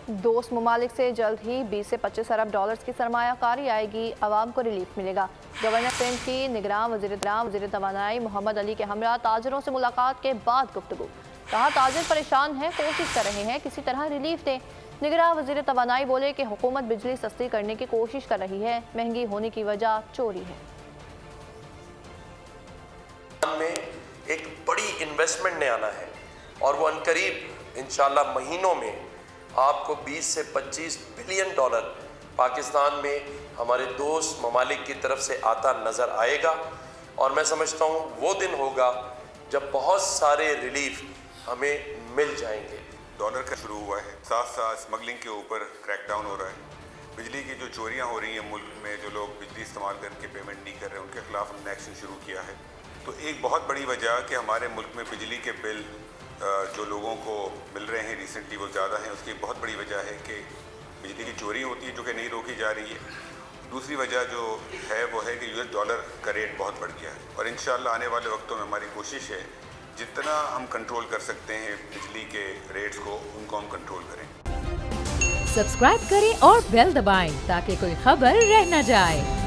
दोस्त ममालिक से जल्द ही 20 से 25 अरब डॉलर्स की सरमायाकारी आएगी, आवाम को रिलीफ मिलेगा। गवर्नर सिंध की निगरान वज़ीर तवानाई मोहम्मद अली के हमरा ताजरों से मुलाकात के बाद गुफ्तगू। कहा ताजिर परेशान हैं, कोशिश कर रहे हैं किसी तरह रिलीफ दें। निगरान वज़ीर तवानाई बोले कि हुकूमत बिजली सस्ती करने की कोशिश कर रही है, महंगी होने की वजह चोरी है। में एक बड़ी इन्वेस्टमेंट ने आना है और वो अनकरीब इंशाल्लाह महीनों में आपको 20 से 25 बिलियन डॉलर पाकिस्तान में हमारे दोस्त ममालिक की तरफ से आता नज़र आएगा। और मैं समझता हूँ वो दिन होगा जब बहुत सारे रिलीफ हमें मिल जाएंगे। डॉलर का शुरू हुआ है, साथ साथ स्मगलिंग के ऊपर क्रैकडाउन हो रहा है। बिजली की जो चोरियाँ हो रही हैं मुल्क में, जो लोग बिजली इस्तेमाल करके पेमेंट नहीं कर रहे हैं, उनके खिलाफ हमने एक्शन शुरू किया है। तो एक बहुत बड़ी वजह कि हमारे मुल्क में बिजली के बिल जो लोगों को मिल रहे हैं रिसेंटली वो ज़्यादा हैं, उसकी एक बहुत बड़ी वजह है कि बिजली की चोरी होती है जो कि नहीं रोकी जा रही है। दूसरी वजह जो है वो है कि US डॉलर का रेट बहुत बढ़ गया है और इंशाल्लाह आने वाले वक्तों में हमारी कोशिश है जितना हम कंट्रोल कर सकते हैं बिजली के रेट्स को, उनको हम कंट्रोल करें। सब्सक्राइब करें और बेल दबाएं ताकि कोई खबर रह न जाए।